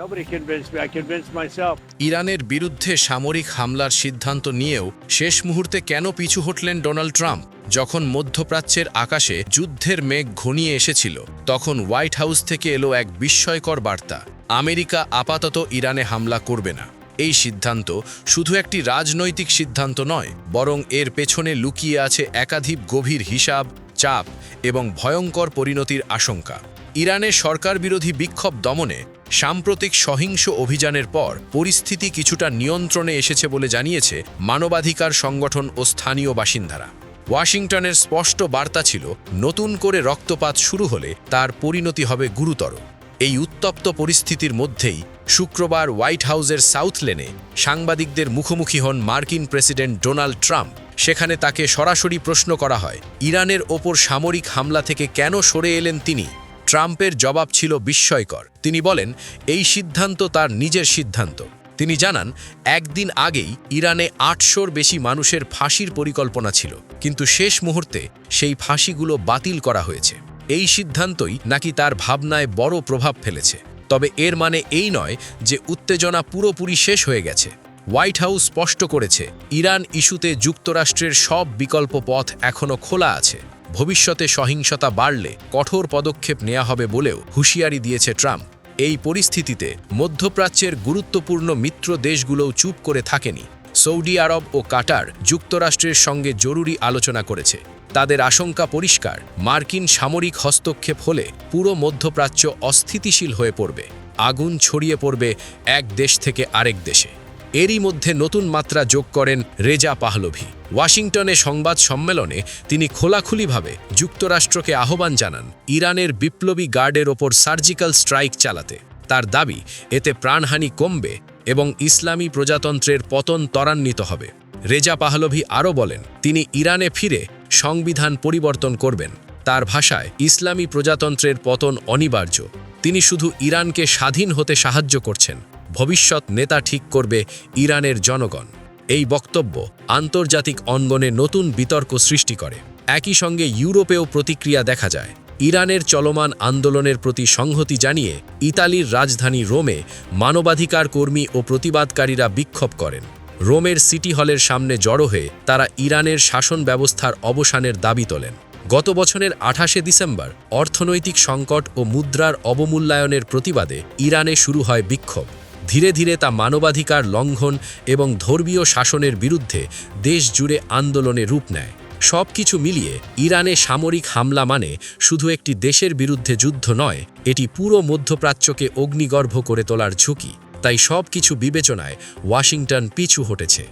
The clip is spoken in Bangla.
Nobody convinced me. I convinced myself. ইরানের বিরুদ্ধে সামরিক হামলার সিদ্ধান্ত নিয়েও শেষ মুহূর্তে কেন পিছু হটলেন ডোনাল্ড ট্রাম্প? যখন মধ্যপ্রাচ্যের আকাশে যুদ্ধের মেঘ ঘনিয়ে এসেছিল, তখন হোয়াইট হাউস থেকে এলো এক বিস্ময়কর বার্তা। আমেরিকা আপাতত ইরানে হামলা করবে না। এই সিদ্ধান্ত শুধু একটি রাজনৈতিক সিদ্ধান্ত নয়, বরং এর পেছনে লুকিয়ে আছে একাধিক গভীর হিসাব, চাপ এবং ভয়ঙ্কর পরিণতির আশঙ্কা। ইরানের সরকার বিরোধী বিক্ষোভ দমনে সাম্প্রতিক সহিংস অভিযানের পর পরিস্থিতি কিছুটা নিয়ন্ত্রণে এসেছে বলে জানিয়েছে মানবাধিকার সংগঠন ও স্থানীয় বাসিন্দারা। ওয়াশিংটনের স্পষ্ট বার্তা ছিল, নতুন করে রক্তপাত শুরু হলে তার পরিণতি হবে গুরুতর। এই উত্তপ্ত পরিস্থিতির মধ্যেই শুক্রবার হোয়াইট হাউসের সাউথ লেনে সাংবাদিকদের মুখোমুখি হন মার্কিন প্রেসিডেন্ট ডোনাল্ড ট্রাম্প। সেখানে তাকে সরাসরি প্রশ্ন করা হয়, ইরানের ওপর সামরিক হামলা থেকে কেন সরে এলেন তিনি। ট্রাম্পের জবাব ছিল বিস্ময়কর। তিনি বলেন, এই সিদ্ধান্ত তার নিজের সিদ্ধান্ত। তিনি জানান, একদিন আগেই ইরানে ৮০০-র বেশি মানুষের ফাঁসির পরিকল্পনা ছিল, কিন্তু শেষ মুহূর্তে সেই ফাঁসিগুলো বাতিল করা হয়েছে। এই সিদ্ধান্তই নাকি তার ভাবনায় বড় প্রভাব ফেলেছে। তবে এর মানে এই নয় যে উত্তেজনা পুরোপুরি শেষ হয়ে গেছে। হোয়াইট হাউস স্পষ্ট করেছে, ইরান ইস্যুতে যুক্তরাষ্ট্রের সব বিকল্প পথ এখনও খোলা আছে। ভবিষ্যতে সহিংসতা বাড়লে কঠোর পদক্ষেপ নেওয়া হবে বলেও হুঁশিয়ারি দিয়েছে ট্রাম্প। এই পরিস্থিতিতে মধ্যপ্রাচ্যের গুরুত্বপূর্ণ মিত্র দেশগুলোও চুপ করে থাকেনি। সৌদি আরব ও কাটার যুক্তরাষ্ট্রের সঙ্গে জরুরি আলোচনা করেছে। তাদের আশঙ্কা পরিষ্কার, মার্কিন সামরিক হস্তক্ষেপ হলে পুরো মধ্যপ্রাচ্য অস্থিতিশীল হয়ে পড়বে। আগুন ছড়িয়ে পড়বে এক দেশ থেকে আরেক দেশে। এরই মধ্যে নতুন মাত্রা যোগ করেন রেজা পাহলভি। ওয়াশিংটনে সংবাদ সম্মেলনে তিনি খোলাখুলিভাবে যুক্তরাষ্ট্রকে আহ্বান জানান ইরানের বিপ্লবী গার্ডের ওপর সার্জিক্যাল স্ট্রাইক চালাতে। তার দাবি, এতে প্রাণহানি কমবে এবং ইসলামী প্রজাতন্ত্রের পতন ত্বরান্বিত হবে। রেজা পাহলভি আরও বলেন, তিনি ইরানে ফিরে সংবিধান পরিবর্তন করবেন। তার ভাষায়, ইসলামী প্রজাতন্ত্রের পতন অনিবার্য। তিনি শুধু ইরানকে স্বাধীন হতে সাহায্য করছেন, ভবিষ্যৎ নেতা ঠিক করবে ইরানের জনগণ। এই বক্তব্য আন্তর্জাতিক অঙ্গনে নতুন বিতর্ক সৃষ্টি করে। একই সঙ্গে ইউরোপেও প্রতিক্রিয়া দেখা যায়। ইরানের চলমান আন্দোলনের প্রতি সংহতি জানিয়ে ইতালির রাজধানী রোমে মানবাধিকার কর্মী ও প্রতিবাদকারীরা বিক্ষোভ করেন। রোমের সিটি হলের সামনে জড়ো হয়ে তারা ইরানের শাসন ব্যবস্থার অবসানের দাবি তোলেন। গত বছরের ২৮শে ডিসেম্বর অর্থনৈতিক সংকট ও মুদ্রার অবমূল্যায়নের প্রতিবাদে ইরানে শুরু হয় বিক্ষোভ। ধীরে ধীরে তা মানবাধিকার লঙ্ঘন এবং ধর্মীয় শাসনের বিরুদ্ধে দেশ জুড়ে আন্দোলনে রূপ নেয়। সব কিছু মিলিয়ে ইরানে সামরিক হামলা মানে শুধু একটি দেশের বিরুদ্ধে যুদ্ধ নয়, এটি পুরো মধ্যপ্রাচ্যকে অগ্নিগর্ভ করে তোলার ঝুঁকি। তাই সব কিছু বিবেচনায় ওয়াশিংটন পিছু হটেছে।